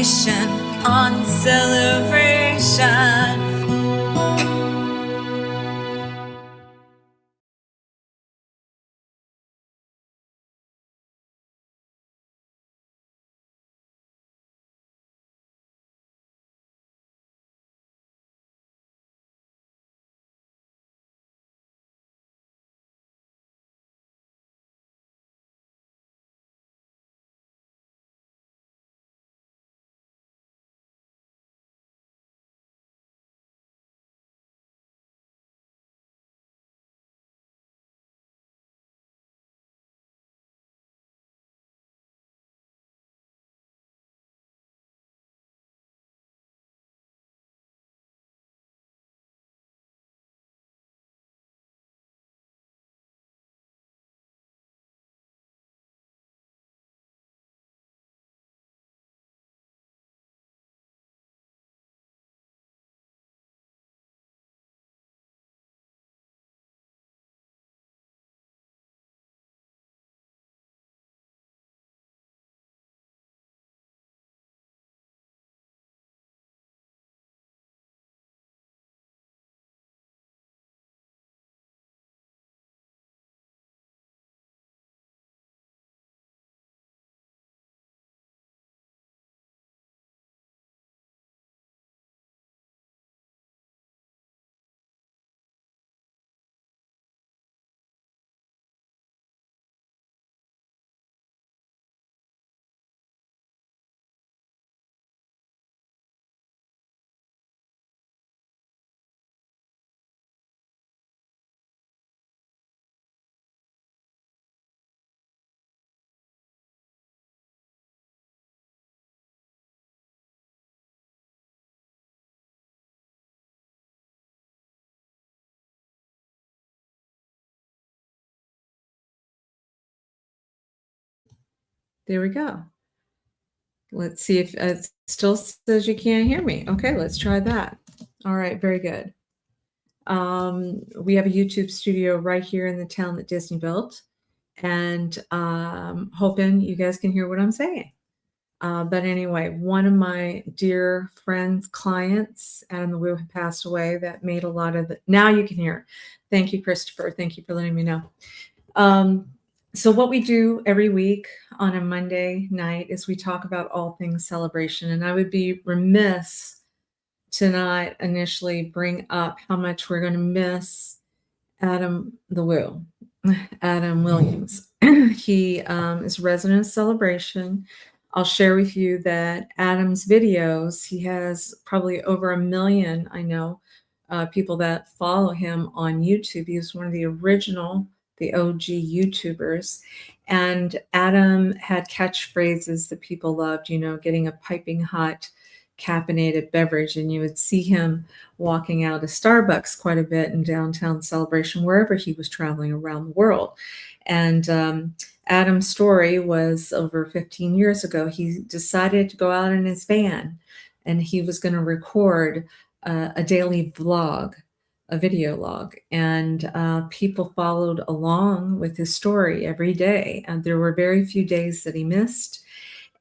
celebration, on celebration. There we go. Let's see if it still says you can't hear me. Okay, let's try that. All right, very good. We have a YouTube studio right here in the town that Disney built, and hoping you guys can hear what I'm saying. But anyway, one of my dear friends, clients, Adam the Woo, had passed away. That made a lot of the. Now you can hear. Thank you, Christopher. Thank you for letting me know. So what we do every week on a Monday night is we talk about all things celebration. And I would be remiss to not initially bring up how much we're going to miss Adam the Woo, Adam Williams. He is resident of Celebration. I'll share with you that Adam's videos, he has probably over 1 million, I know, people that follow him on YouTube. He was one of the original, the OG YouTubers. And Adam had catchphrases that people loved, you know, getting a piping hot caffeinated beverage. And you would see him walking out of Starbucks quite a bit in downtown Celebration, wherever he was traveling around the world. And Adam's story was over 15 years ago. He decided to go out in his van and he was going to record a daily vlog, a video log, and people followed along with his story every day. And there were very few days that he missed.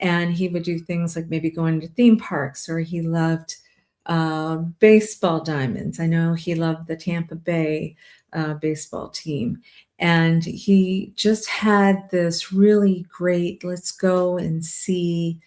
And he would do things like maybe going to theme parks, or he loved baseball diamonds. I know he loved the Tampa Bay baseball team. And he just had this really great, let's go and see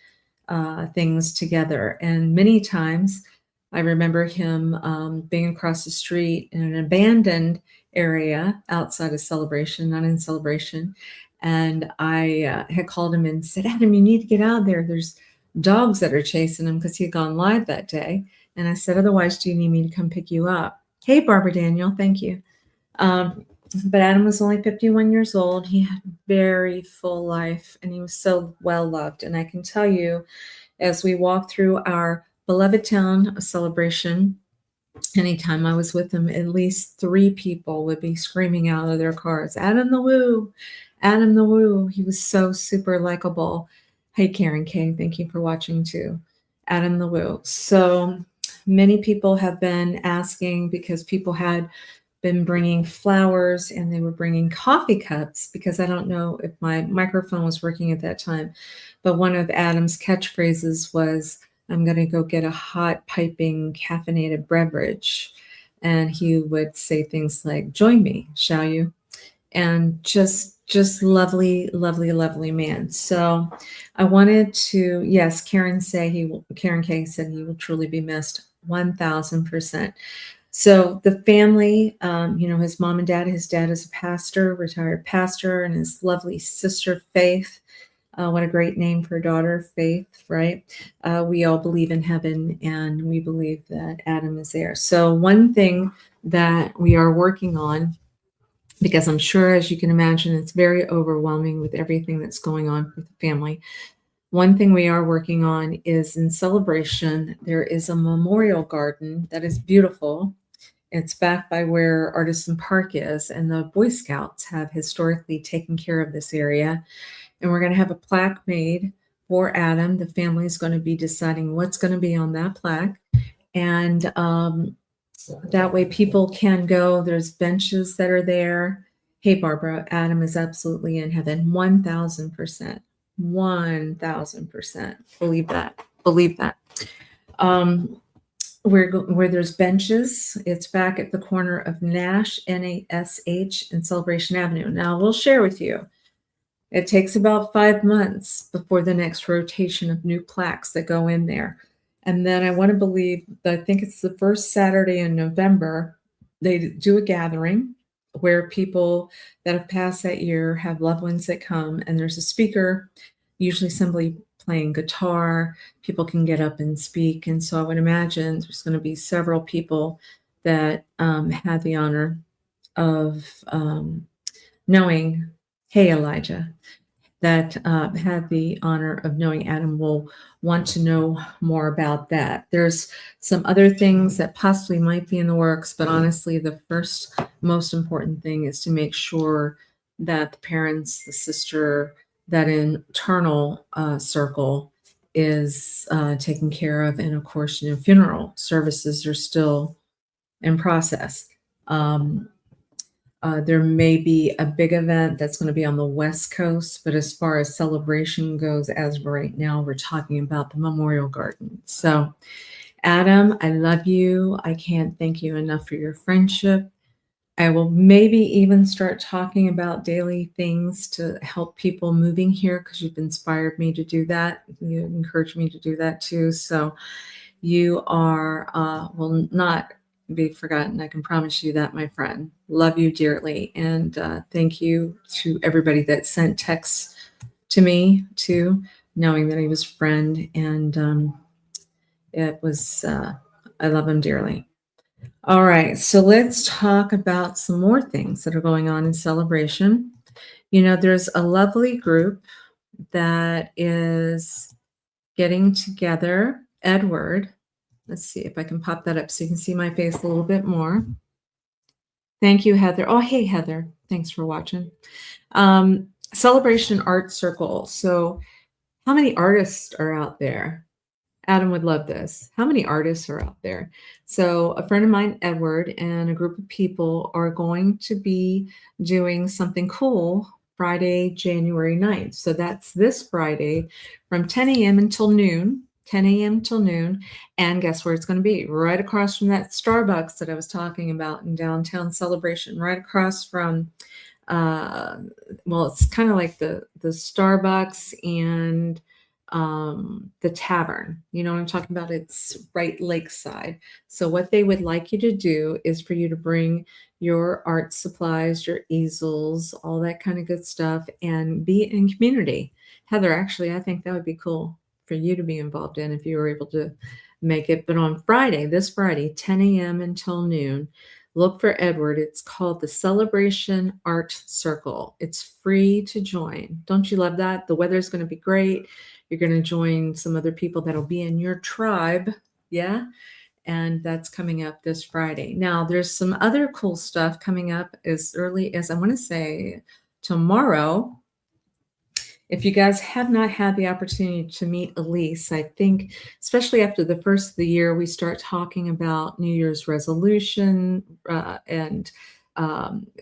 things together. And many times I remember him being across the street in an abandoned area outside of Celebration, not in Celebration. And I had called him and said, Adam, you need to get out there. There's dogs that are chasing him, because he had gone live that day. And I said, otherwise, do you need me to come pick you up? Hey, Barbara Daniel, thank you. But Adam was only 51 years old. He had a very full life, and he was so well loved. And I can tell you, as we walked through our beloved town of Celebration, anytime I was with him, at least 3 people would be screaming out of their cars, Adam the Woo, Adam the Woo. He was so super likable. Hey, Karen K, thank you for watching too. Adam the Woo. So many people have been asking, because people had been bringing flowers, and they were bringing coffee cups, because I don't know if my microphone was working at that time, but one of Adam's catchphrases was, "I'm going to go get a hot, piping, caffeinated beverage." And he would say things like, "Join me, shall you?" And just lovely, lovely, lovely man. So I wanted to, yes, Karen K said he will truly be missed 1000%. So the family, his mom and dad, his dad is a pastor, retired pastor, and his lovely sister, Faith. What a great name for a daughter, Faith, right? We all believe in heaven, and we believe that Adam is there. So one thing that we are working on, because I'm sure, as you can imagine, it's very overwhelming with everything that's going on with the family. One thing we are working on is, in celebration, there is a memorial garden that is beautiful. It's back by where Artisan Park is, and the Boy Scouts have historically taken care of this area. And we're going to have a plaque made for Adam. The family is going to be deciding what's going to be on that plaque. And that way people can go. There's benches that are there. Hey, Barbara, Adam is absolutely in heaven. 1000%. 1000%. Believe that. Believe that. Where there's benches, it's back at the corner of Nash, Nash, and Celebration Avenue. Now, we'll share with you, it takes about 5 months before the next rotation of new plaques that go in there. And then I want to believe that, I think it's the first Saturday in November, they do a gathering where people that have passed that year have loved ones that come, and there's a speaker, usually somebody playing guitar. People can get up and speak. And so I would imagine there's going to be several people that had the honor of knowing, hey, Elijah, that had the honor of knowing Adam will want to know more about that. There's some other things that possibly might be in the works, but honestly, the first most important thing is to make sure that the parents, the sister, that internal circle is taken care of. And of course, funeral services are still in process. There may be a big event that's going to be on the West Coast, but as far as celebration goes, as of right now, we're talking about the Memorial Garden. So, Adam, I love you. I can't thank you enough for your friendship. I will maybe even start talking about daily things to help people moving here, because you've inspired me to do that. You encouraged me to do that too. So you will not be forgotten. I can promise you that, my friend. Love you dearly. And thank you to everybody that sent texts to me too, knowing that he was a friend. And it was, I love him dearly. All right, so let's talk about some more things that are going on in celebration. There's a lovely group that is getting together. Edward, let's see if I can pop that up so you can see my face a little bit more. Thank you, Heather. Oh, hey, Heather. Thanks for watching. Celebration Art Circle. So how many artists are out there? Adam would love this. How many artists are out there? So a friend of mine, Edward, and a group of people are going to be doing something cool Friday, January 9th. So that's this Friday from 10 a.m. until noon. 10 a.m. till noon. And guess where it's going to be? Right across from that Starbucks that I was talking about in downtown Celebration, right across from it's kind of like the Starbucks and the tavern. You know what I'm talking about? It's right lakeside. So what they would like you to do is for you to bring your art supplies, your easels, all that kind of good stuff, and be in community. Heather, actually, I think that would be cool for you to be involved in if you were able to make it. But on Friday, this Friday, 10 a.m. until noon, look for Edward. It's called the Celebration Art Circle. It's free to join. Don't you love that? The weather's going to be great. You're going to join some other people that'll be in your tribe. Yeah. And that's coming up this Friday. Now, there's some other cool stuff coming up as early as, I want to say, tomorrow. If you guys have not had the opportunity to meet Elise, I think, especially after the first of the year, we start talking about New Year's resolution, and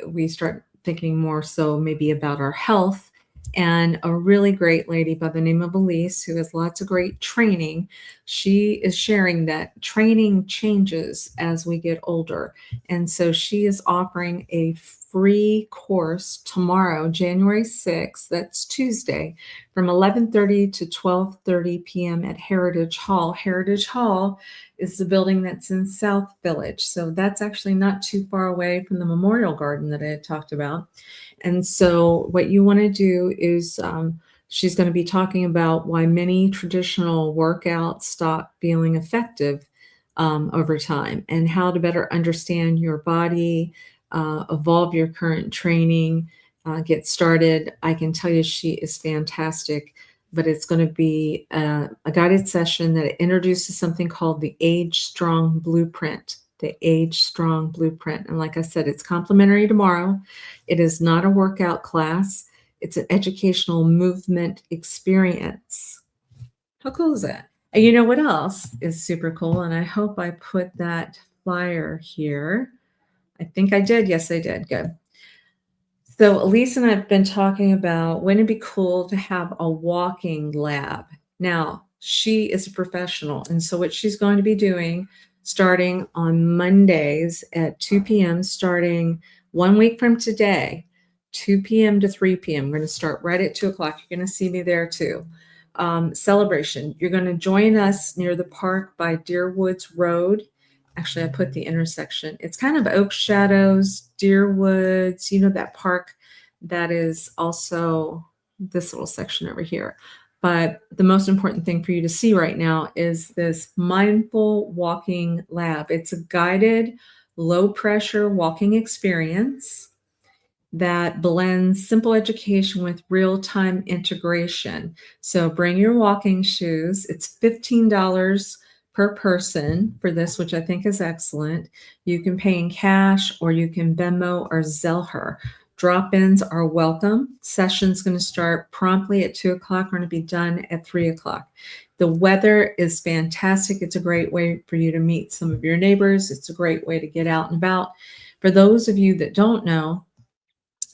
we start thinking more so maybe about our health. And a really great lady by the name of Elise, who has lots of great training, she is sharing that training changes as we get older. And so she is offering a free course tomorrow, January 6th, that's Tuesday, from 11:30 to 12:30 p.m. at Heritage Hall. Heritage Hall is the building that's in South Village. So that's actually not too far away from the Memorial Garden that I had talked about. And so what you want to do is she's going to be talking about why many traditional workouts stop feeling effective over time, and how to better understand your body, evolve your current training, get started. I can tell you she is fantastic, but it's going to be a guided session that introduces something called the Age Strong Blueprint. The Age Strong Blueprint. And like I said, it's complimentary tomorrow. It is not a workout class, it's an educational movement experience. How cool is that? And you know what else is super cool? And I hope I put that flyer here. I think I did. Yes, I did. Good. So Elise and I have been talking about wouldn't it be cool to have a walking lab? Now, she is a professional. And so what she's going to be doing starting on Mondays at 2 p.m., starting 1 week from today, 2 p.m. to 3 p.m. We're going to start right at 2 o'clock. You're going to see me there too. Celebration. You're going to join us near the park by Deerwoods Road. Actually, I put the intersection. It's kind of Oak Shadows, Deerwoods, you know, that park that is also this little section over here. But the most important thing for you to see right now is this mindful walking lab. It's a guided, low pressure walking experience that blends simple education with real-time integration. So bring your walking shoes. It's $15 per person for this, which I think is excellent. You can pay in cash, or you can Venmo or Zelle her. Drop-ins are welcome. Session's going to start promptly at 2 o'clock. We're going to be done at 3 o'clock. The weather is fantastic. It's a great way for you to meet some of your neighbors. It's a great way to get out and about. For those of you that don't know,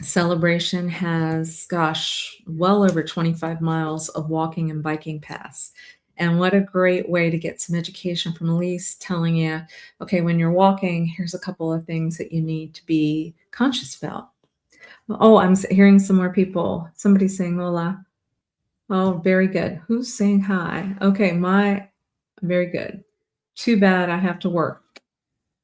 Celebration has, gosh, well over 25 miles of walking and biking paths. And what a great way to get some education from Elise, telling you, okay, when you're walking, here's a couple of things that you need to be conscious about. Oh, I'm hearing some more people. Somebody's saying hola. Oh, very good. Who's saying hi? Okay, very good. Too bad I have to work.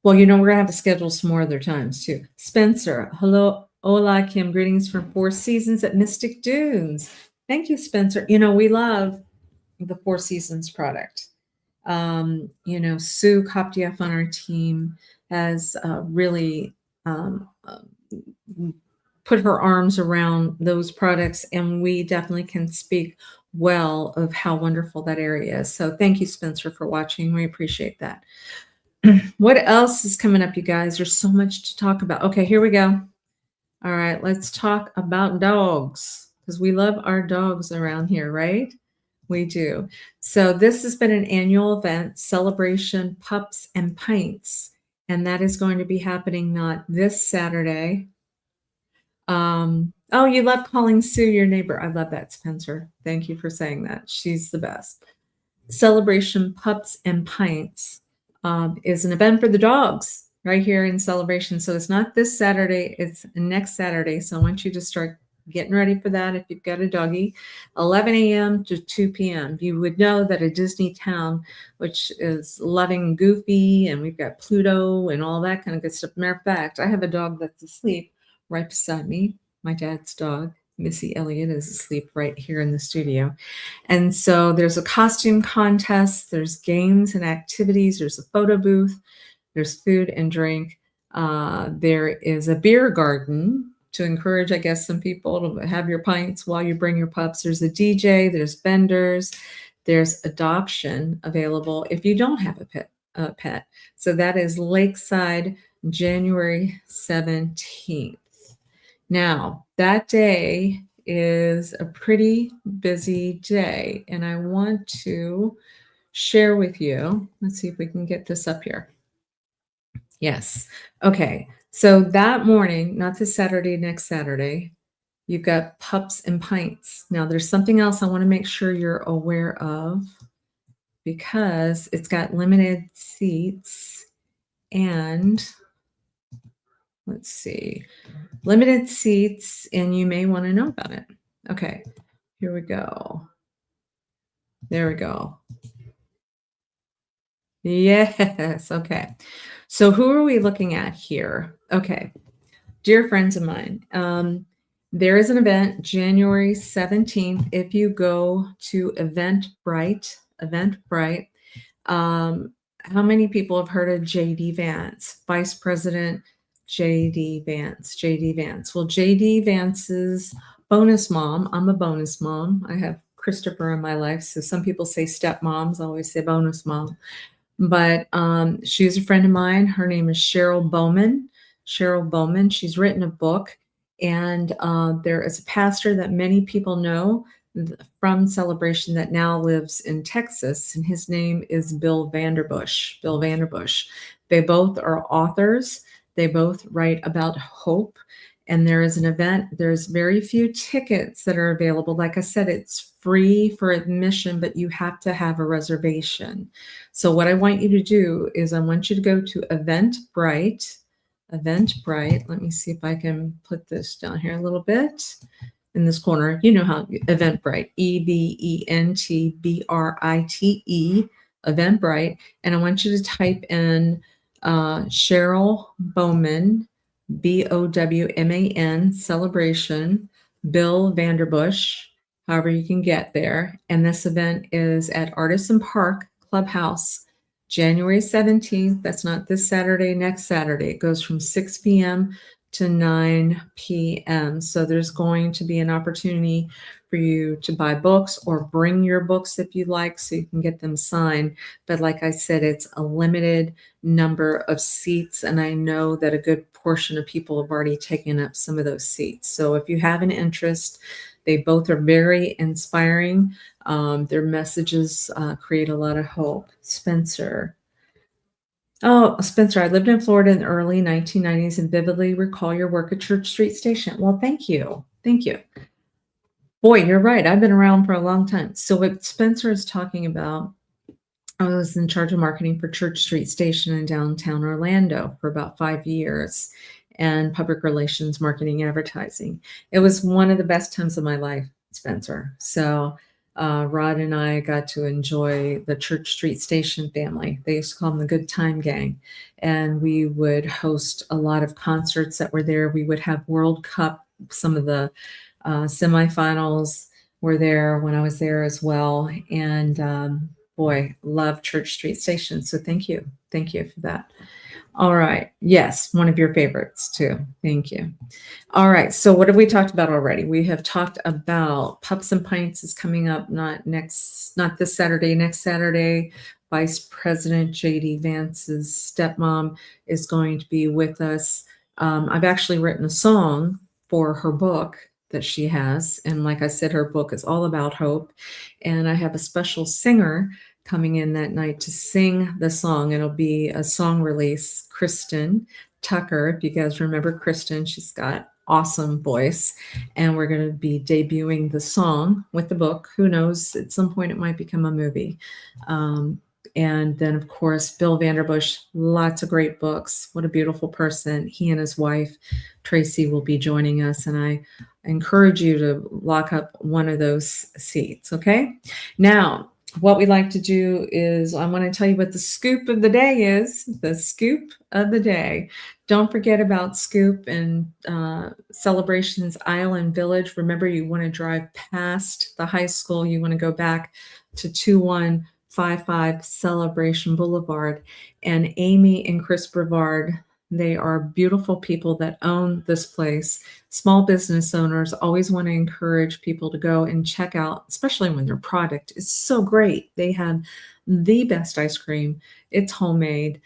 Well, you know, we're going to have to schedule some more other times too. Spencer, hello. Hola, Kim. Greetings from Four Seasons at Mystic Dunes. Thank you, Spencer. You know, we love the Four Seasons product. You know, Sue Koptieff on our team has really put her arms around those products, and we definitely can speak well of how wonderful that area is. So thank you, Spencer, for watching. We appreciate that. What else is coming up, you guys? There's so much to talk about. Okay, here we go. All right, let's talk about dogs, because we love our dogs around here, right? We do. So this has been an annual event, Celebration Pups and Pints, and that is going to be happening not this Saturday. Oh, you love calling Sue your neighbor. I love that, Spencer. Thank you for saying that. She's the best. Celebration Pups and Pints is an event for the dogs right here in Celebration. So it's not this Saturday, it's next Saturday. So I want you to start getting ready for that if you've got a doggy. 11 a.m. to 2 p.m. You would know that a Disney town, which is loving Goofy, and we've got Pluto and all that kind of good stuff. Matter of fact, I have a dog that's asleep right beside me. My dad's dog, Missy Elliott, is asleep right here in the studio. And so there's a costume contest, there's games and activities, there's a photo booth, there's food and drink. There is a beer garden to encourage, I guess, some people to have your pints while you bring your pups. There's a DJ, there's vendors, there's adoption available if you don't have a pet. So that is Lakeside, January 17th. Now, that day is a pretty busy day, and I want to share with you. Let's see if we can get this up here. Yes. Okay. So that morning, not this Saturday, next Saturday, you've got Pups and Pints. Now, there's something else I want to make sure you're aware of because it's got limited seats and let's see, limited seats, and you may want to know about it. Okay. Here we go. There we go. Yes. Okay. So who are we looking at here? Okay. Dear friends of mine, there is an event January 17th. If you go to Eventbrite, how many people have heard of JD Vance, Vice President JD Vance? JD Vance. Well, JD Vance's bonus mom, I'm a bonus mom. I have Christopher in my life. So some people say stepmoms, I always say bonus mom. But she's a friend of mine. Her name is Cheryl Bowman. Cheryl Bowman. She's written a book, and there is a pastor that many people know from Celebration that now lives in Texas, and his name is Bill Vanderbush. Bill Vanderbush. They both are authors. They both write about hope. And there is an event. There's very few tickets that are available. Like I said, it's free for admission, but you have to have a reservation. So what I want you to do is I want you to go to Eventbrite. Eventbrite. Let me see if I can put this down here a little bit in this corner. You know how Eventbrite, Eventbrite, Eventbrite. And I want you to type in Cheryl Bowman, Bowman, Celebration, Bill Vanderbush, however you can get there. And this event is at Artisan Park Clubhouse, January 17th. That's not this Saturday, next Saturday. It goes from 6 p.m. to 9 p.m. So there's going to be an opportunity for you to buy books or bring your books if you like so you can get them signed. But like I said, it's a limited number of seats, and I know that a good portion of people have already taken up some of those seats. So if you have an interest, they both are very inspiring. Their messages create a lot of hope. Spencer. Oh, Spencer, I lived in Florida in the early 1990s and vividly recall your work at Church Street Station. Well, thank you. Thank you. Boy, you're right. I've been around for a long time. So what Spencer is talking about, I was in charge of marketing for Church Street Station in downtown Orlando for about 5 years and public relations, marketing, advertising. It was one of the best times of my life, Spencer. So Rod and I got to enjoy the Church Street Station family. They used to call them the Good Time Gang. And we would host a lot of concerts that were there. We would have World Cup, some of the semifinals were there when I was there as well. And boy, love Church Street Station. So thank you. Thank you for that. All right. Yes, one of your favorites too. Thank you. All right. So what have we talked about already? We have talked about Pups and Pints is coming up, not this Saturday, next Saturday. Vice President JD Vance's stepmom is going to be with us. I've actually written a song for her book that she has. And like I said, her book is all about hope. And I have a special singer coming in that night to sing the song. It'll be a song release. Kristen Tucker, if you guys remember Kristen, she's got awesome voice. And we're going to be debuting the song with the book. Who knows? At some point, it might become a movie. And then, of course, Bill Vanderbush, lots of great books. What a beautiful person. He and his wife, Tracy, will be joining us. And I encourage you to lock up one of those seats, okay? Now, what we like to do is I want to tell you what the scoop of the day is. The scoop of the day. Don't forget about Scoop and Celebrations Island Village. Remember, you want to drive past the high school. You want to go back to 2155 Celebration Boulevard. And Amy and Chris Brevard, they are beautiful people that own this place. Small business owners always want to encourage people to go and check out, especially when their product is so great. They have the best ice cream. It's homemade.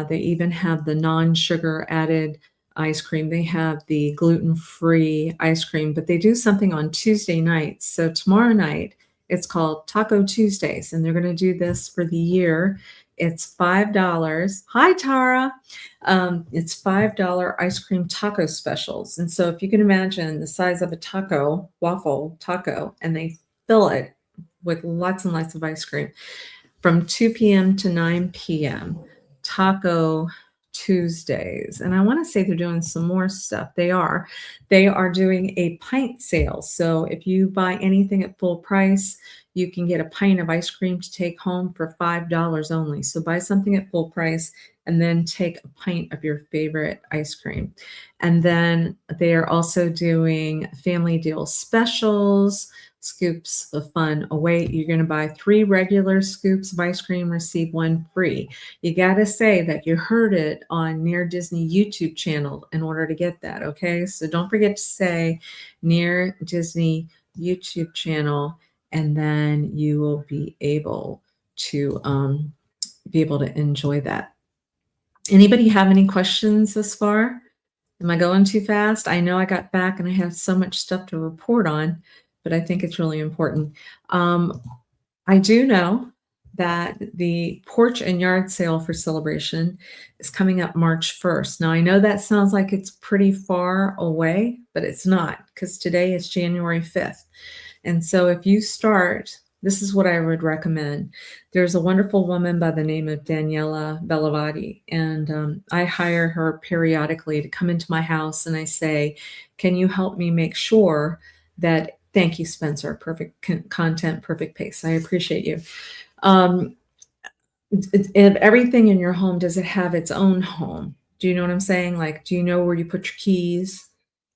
They even have the non-sugar added ice cream. They have the gluten-free ice cream, but they do something on Tuesday nights. So tomorrow night, it's called Taco Tuesdays, and they're going to do this for the year. It's $5. Hi, Tara. It's $5 ice cream taco specials. And so if you can imagine the size of a taco, waffle taco, and they fill it with lots and lots of ice cream from 2 p.m. to 9 p.m. Taco Tuesdays. And I want to say they're doing some more stuff. They are. They are doing a pint sale. So if you buy anything at full price, you can get a pint of ice cream to take home for $5 only. So buy something at full price and then take a pint of your favorite ice cream. And then they are also doing family deal specials. Scoops of fun await. You're going to buy 3 regular scoops of ice cream, receive 1 free. You got to say that you heard it on Near Disney YouTube channel in order to get that, okay? So don't forget to say Near Disney YouTube channel, and then you will be able to enjoy that. Anybody have any questions thus far? Am I going too fast? I know I got back and I have so much stuff to report on, but I think it's really important. I do know that the porch and yard sale for Celebration is coming up March 1st. Now, I know that sounds like it's pretty far away, but it's not, because today is January 5th. And so if you start, this is what I would recommend. There's a wonderful woman by the name of Daniela Bellavati, and I hire her periodically to come into my house, and I say, can you help me make sure that, thank you, Spencer, perfect content, perfect pace. I appreciate you. Everything in your home, does it have its own home? Do you know what I'm saying? Like, do you know where you put your keys?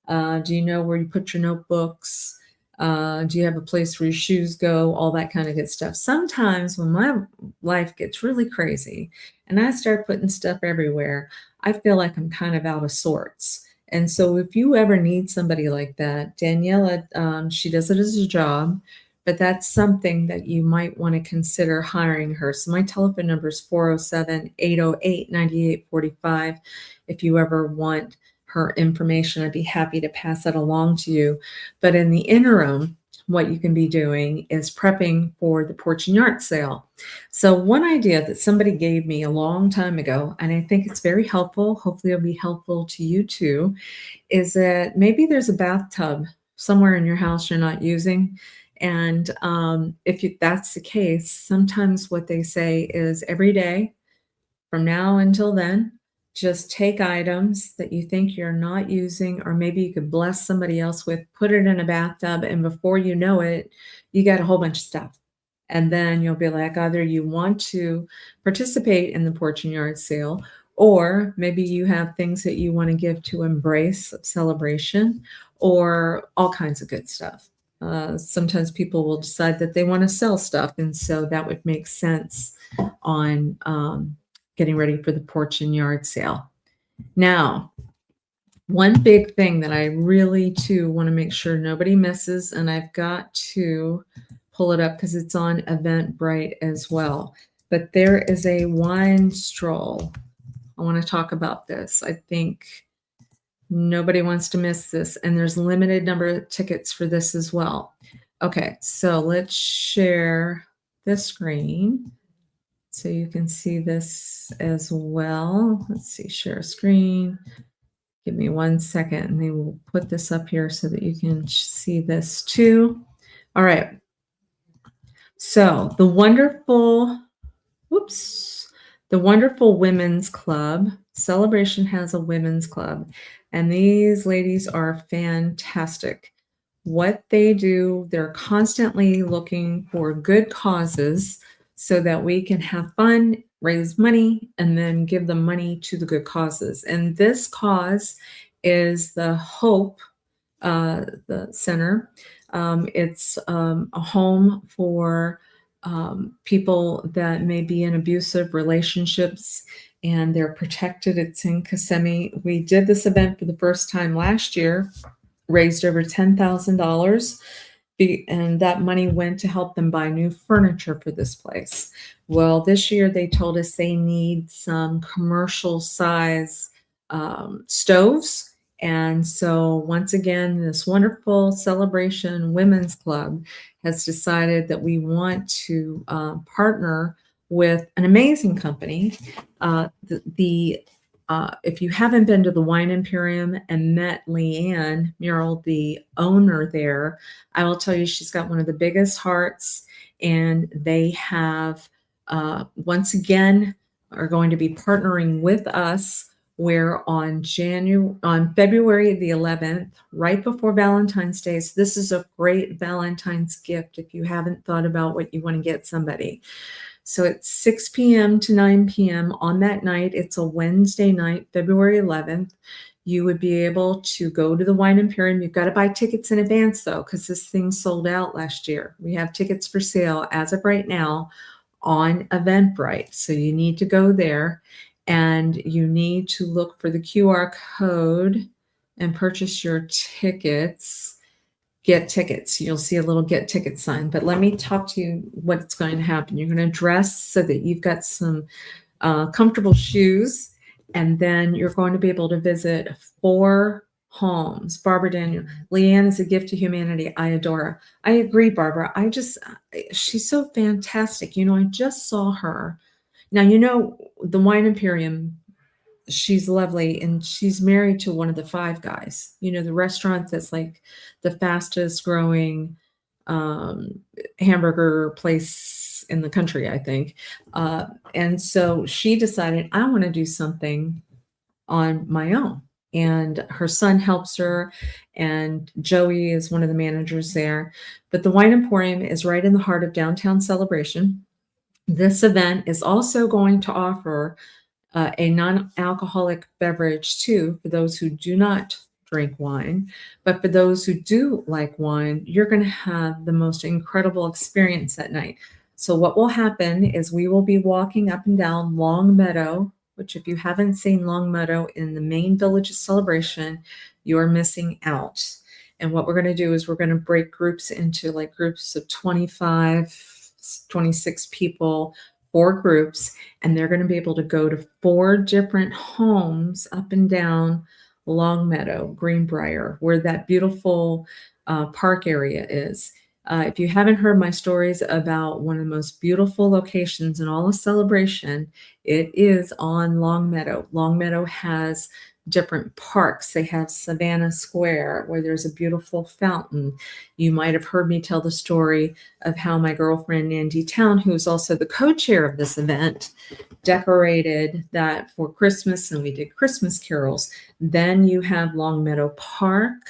Do you know where you put your notebooks? Do you have a place where your shoes go? All that kind of good stuff. Sometimes when my life gets really crazy and I start putting stuff everywhere, I feel like I'm kind of out of sorts. And so if you ever need somebody like that, Daniela, she does it as a job, but that's something that you might want to consider hiring her. So my telephone number is 407-808-9845. If you ever want her information, I'd be happy to pass that along to you. But in the interim, what you can be doing is prepping for the porch and yard sale. So one idea that somebody gave me a long time ago, and I think it's very helpful, hopefully it'll be helpful to you too, is that maybe there's a bathtub somewhere in your house you're not using. And that's the case, sometimes what they say is every day from now until then, just take items that you think you're not using, or maybe you could bless somebody else with, put it in a bathtub, and before you know it, you got a whole bunch of stuff. And then you'll be like, either you want to participate in the porch and yard sale, or maybe you have things that you want to give to embrace Celebration, or all kinds of good stuff. Sometimes people will decide that they want to sell stuff, and so that would make sense on getting ready for the porch and yard sale. Now, one big thing that I really too want to make sure nobody misses, and I've got to pull it up because it's on Eventbrite as well, but there is a wine stroll. I want to talk about this. I think nobody wants to miss this, and there's a limited number of tickets for this as well. Okay, so let's share the screen so you can see this as well. Let's see, share screen. Give me 1 second, and they will put this up here so that you can see this too. All right. So the wonderful Women's Club, Celebration has a women's club, and these ladies are fantastic. What they do, they're constantly looking for good causes so that we can have fun, raise money, and then give the money to the good causes. And this cause is the Hope the Center. It's a home for people that may be in abusive relationships, and they're protected. It's in Kissimmee. We did this event for the first time last year, raised over $10,000, and that money went to help them buy new furniture for this place. Well, this year they told us they need some commercial size stoves. And so, once again, this wonderful celebration women's club has decided that we want to partner with an amazing company. If you haven't been to the Wine Imperium and met Leanne Murrell, the owner there, I will tell you she's got one of the biggest hearts, and they have once again are going to be partnering with us. Where on February the 11th, right before Valentine's Day. So this is a great Valentine's gift if you haven't thought about what you want to get somebody. So it's 6 p.m. to 9 p.m. on that night. It's a Wednesday night, February 11th. You would be able to go to the Wine Imperium. You've got to buy tickets in advance, though, because this thing sold out last year. We have tickets for sale as of right now on Eventbrite. So you need to go there and you need to look for the QR code and purchase your tickets. Get tickets. You'll see a little get tickets sign. But let me talk to you what's going to happen. You're going to dress so that you've got some comfortable shoes, and then you're going to be able to visit 4 homes. Barbara Daniel, Leanne is a gift to humanity. I adore her. I agree, Barbara. She's so fantastic. I just saw her. Now, the Wine Imperium, she's lovely, and she's married to one of the Five Guys, the restaurant that's like the fastest growing hamburger place in the country, I think. And so she decided, I want to do something on my own. And her son helps her, and Joey is one of the managers there. But the Wine Emporium is right in the heart of downtown Celebration. This event is also going to offer a non-alcoholic beverage too for those who do not drink wine. But for those who do like wine, you're going to have the most incredible experience that night. So what will happen is we will be walking up and down Long Meadow, which if you haven't seen Long Meadow in the main Villages Celebration, you're missing out. And what we're going to do is we're going to break groups into like groups of 25, 26 people, 4 groups, and they're going to be able to go to 4 different homes up and down Long Meadow, Greenbrier, where that beautiful park area is. If you haven't heard my stories about one of the most beautiful locations in all of Celebration, it is on Long Meadow. Long Meadow has different parks. They have Savannah Square, where there's a beautiful fountain. You might have heard me tell the story of how my girlfriend Nandy Town, who's also the co-chair of this event, decorated that for Christmas, and we did Christmas carols. Then you have Long Meadow Park,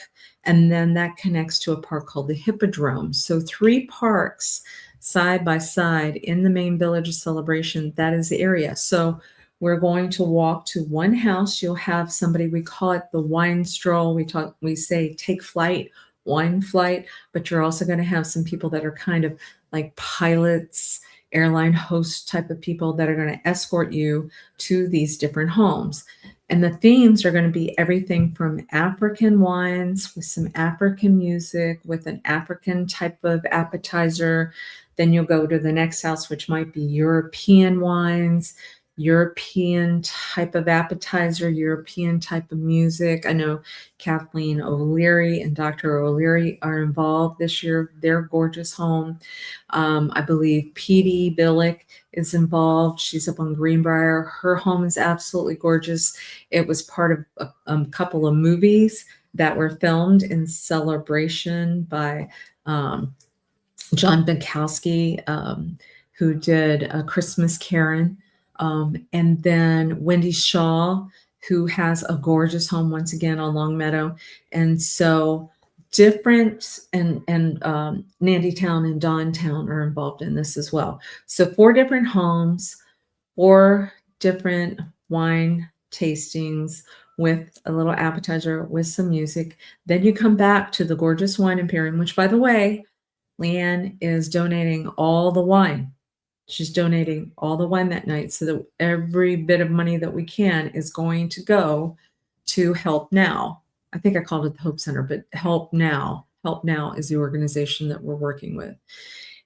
and then that connects to a park called the Hippodrome. So 3 parks side by side in the main Village of Celebration. That is the area. So we're going to walk to one house. You'll have somebody, we call it the wine stroll. We say take flight, wine flight, but you're also going to have some people that are kind of like pilots, airline host type of people that are going to escort you to these different homes. And the themes are going to be everything from African wines with some African music, with an African type of appetizer. Then you'll go to the next house, which might be European wines, European type of appetizer, European type of music. I know Kathleen O'Leary and Dr. O'Leary are involved this year. Their gorgeous home. I believe Petey Billick is involved. She's up on Greenbrier. Her home is absolutely gorgeous. It was part of a couple of movies that were filmed in Celebration by John Bukowski, who did A Christmas Karen. And then Wendy Shaw, who has a gorgeous home once again on Long Meadow. And so different, and Nandy Town and Don Town are involved in this as well. So 4 different homes, 4 different wine tastings with a little appetizer with some music. Then you come back to the gorgeous Wine Imperium, which, by the way, Leanne is donating all the wine. She's donating all the wine that night, so that every bit of money that we can is going to go to Help Now. I think I called it the Hope Center, but Help Now. Help Now is the organization that we're working with.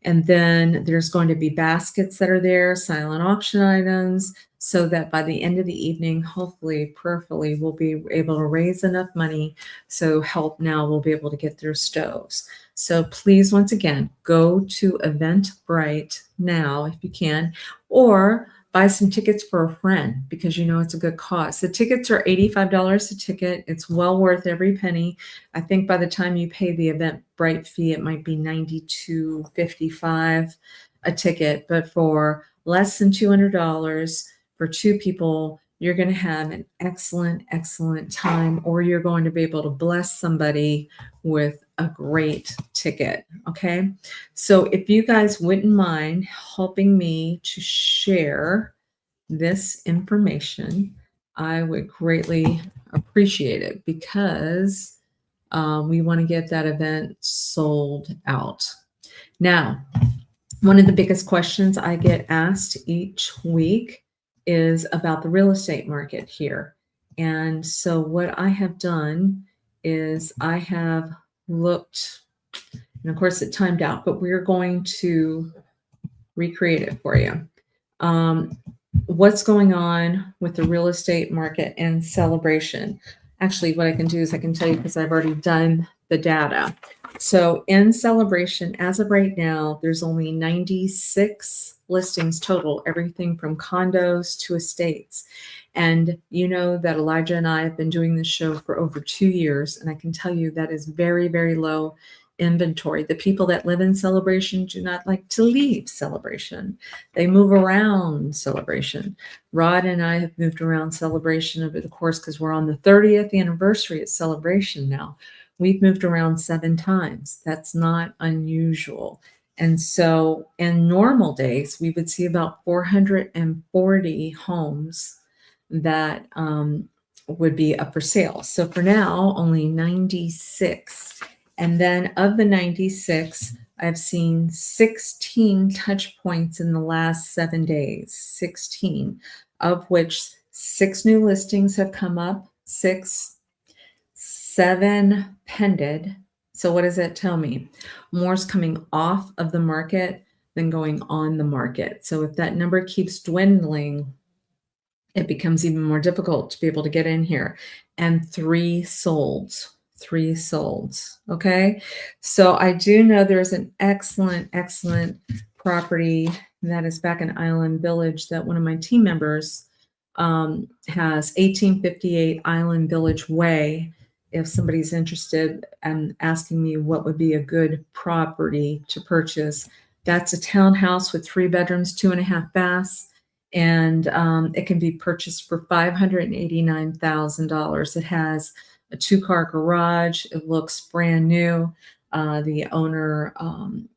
And then there's going to be baskets that are there, silent auction items, so that by the end of the evening, hopefully, prayerfully, we'll be able to raise enough money so Help Now will be able to get their stoves. So please, once again, go to Eventbrite now if you can, or buy some tickets for a friend because you know it's a good cause. The tickets are $85 a ticket. It's well worth every penny. I think by the time you pay the Eventbrite fee, it might be $92.55 a ticket, but for less than $200 for two people, you're going to have an excellent, excellent time, or you're going to be able to bless somebody with a great ticket. Okay. So if you guys wouldn't mind helping me to share this information, I would greatly appreciate it because we want to get that event sold out. Now, one of the biggest questions I get asked each week is about the real estate market here. And so what I have done is I have looked, and of course it timed out, but we're going to recreate it for you. What's going on with the real estate market and Celebration? Actually, what I can do is I can tell you because I've already done the data. So in Celebration, as of right now, there's only 96 listings total, everything from condos to estates. And you know that Elijah and I have been doing this show for over 2 years, and I can tell you that is very, very low inventory. The people that live in Celebration do not like to leave Celebration. They move around Celebration. Rod and I have moved around Celebration over the course because we're on the 30th anniversary of Celebration now. We've moved around 7 times. That's not unusual. And so in normal days, we would see about 440 homes that would be up for sale. So for now, only 96. And then of the 96, I've seen 16 touch points in the last 7 days, 16, of which 6 new listings have come up, 7 pended. So what does that tell me? More's coming off of the market than going on the market. So if that number keeps dwindling, it becomes even more difficult to be able to get in here. And 3 sold. 3 sold. Okay. So I do know there's an excellent, excellent property that is back in Island Village that one of my team members has, 1858 Island Village Way. If somebody's interested and asking me what would be a good property to purchase, that's a townhouse with 3 bedrooms, 2.5 baths. And it can be purchased for $589,000. It has a 2-car garage. It looks brand new. The owner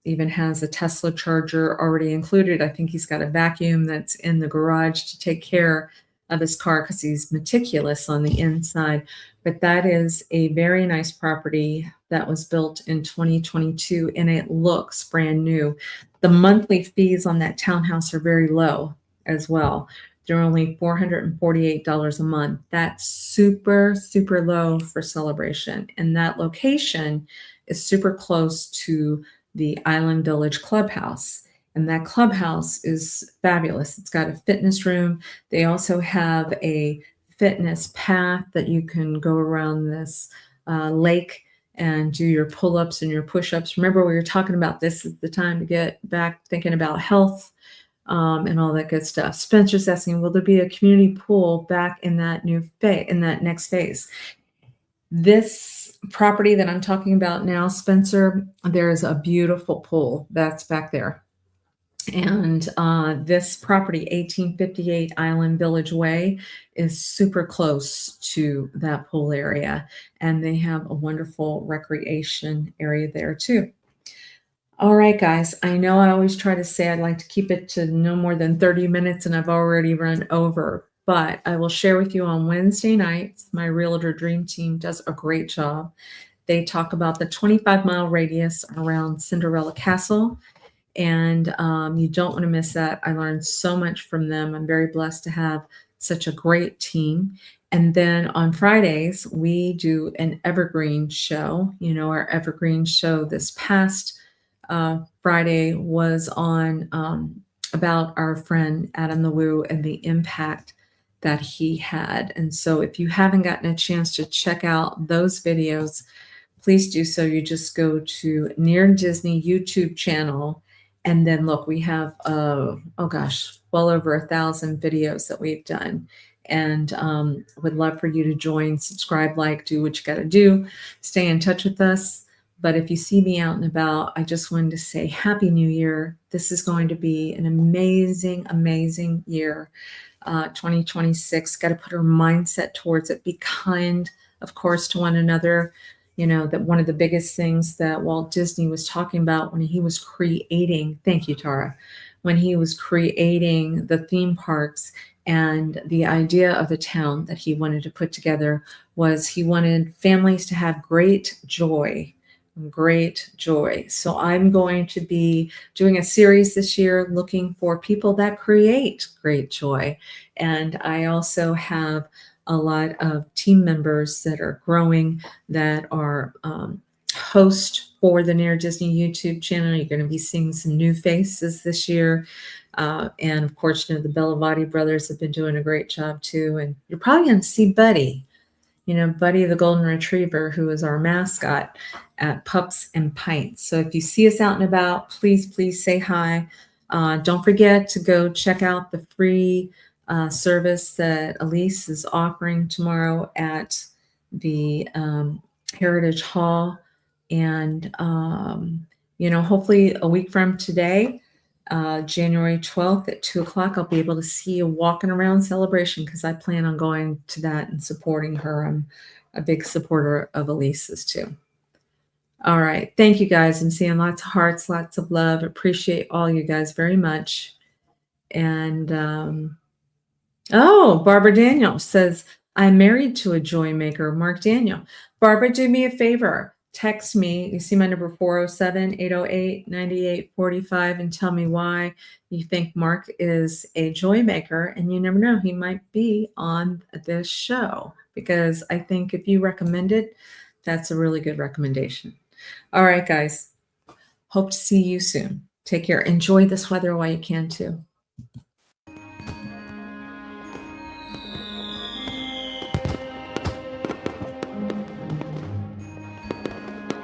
even has a Tesla charger already included. I think he's got a vacuum that's in the garage to take care of his car because he's meticulous on the inside. But that is a very nice property that was built in 2022, and it looks brand new. The monthly fees on that townhouse are very low as well. They're only $448 a month. That's super, super low for Celebration. And that location is super close to the Island Village Clubhouse. And that clubhouse is fabulous. It's got a fitness room. They also have a fitness path that you can go around this lake and do your pull-ups and your push-ups. Remember, we were talking about this is the time to get back thinking about health and all that good stuff. Spencer's asking, will there be a community pool back in that next phase? This property that I'm talking about now, Spencer, there's a beautiful pool that's back there. And this property, 1858 Island Village Way, is super close to that pool area. And they have a wonderful recreation area there too. All right, guys, I know I always try to say I'd like to keep it to no more than 30 minutes, and I've already run over. But I will share with you on Wednesday nights, my Realtor Dream Team does a great job. They talk about the 25-mile radius around Cinderella Castle. And you don't want to miss that. I learned so much from them. I'm very blessed to have such a great team. And then on Fridays, we do an evergreen show. You know, our evergreen show this past Friday was on about our friend Adam the Woo and the impact that he had. And so if you haven't gotten a chance to check out those videos, please do so. You just go to Near Disney YouTube channel, and then look, we have oh gosh, well over 1,000 videos that we've done, and would love for you to join, subscribe, like, do what you got to do, stay in touch with us. But if you see me out and about, I just wanted to say Happy New Year. This is going to be an amazing, amazing year. 2026, got to put our mindset towards it. Be kind, of course, to one another. You know, that one of the biggest things that Walt Disney was talking about when he was creating, thank you, Tara, when he was creating the theme parks and the idea of the town that he wanted to put together was he wanted families to have great joy. Great joy. So I'm going to be doing a series this year looking for people that create great joy. And I also have a lot of team members that are growing, that are hosts for the Near Disney YouTube channel. You're going to be seeing some new faces this year. And of course, you know, the Bellavati brothers have been doing a great job too. And you're probably going to see Buddy. You know, Buddy the Golden Retriever, who is our mascot at Pups and Pints. So if you see us out and about, please say hi. Don't forget to go check out the free service that Elisa is offering tomorrow at the Heritage Hall. And, you know, hopefully a week from today, January 12th at 2 o'clock, I'll be able to see you walking around Celebration, because I plan on going to that and supporting her. I'm a big supporter of Elisa's too. All right. Thank you guys. I'm seeing lots of hearts, lots of love. Appreciate all you guys very much. And oh, Barbara Daniel says, I'm married to a joy maker, Mark Daniel. Barbara, do me a favor. Text me. You see my number 407-808-9845 and tell me why you think Mark is a joy maker. And you never know, he might be on this show, because I think if you recommend it, that's a really good recommendation. All right, guys. Hope to see you soon. Take care. Enjoy this weather while you can too.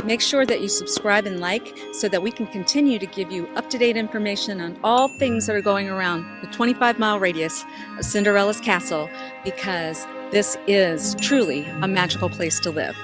Make sure that you subscribe and like so that we can continue to give you up-to-date information on all things that are going around the 25-mile radius of Cinderella's castle, because this is truly a magical place to live.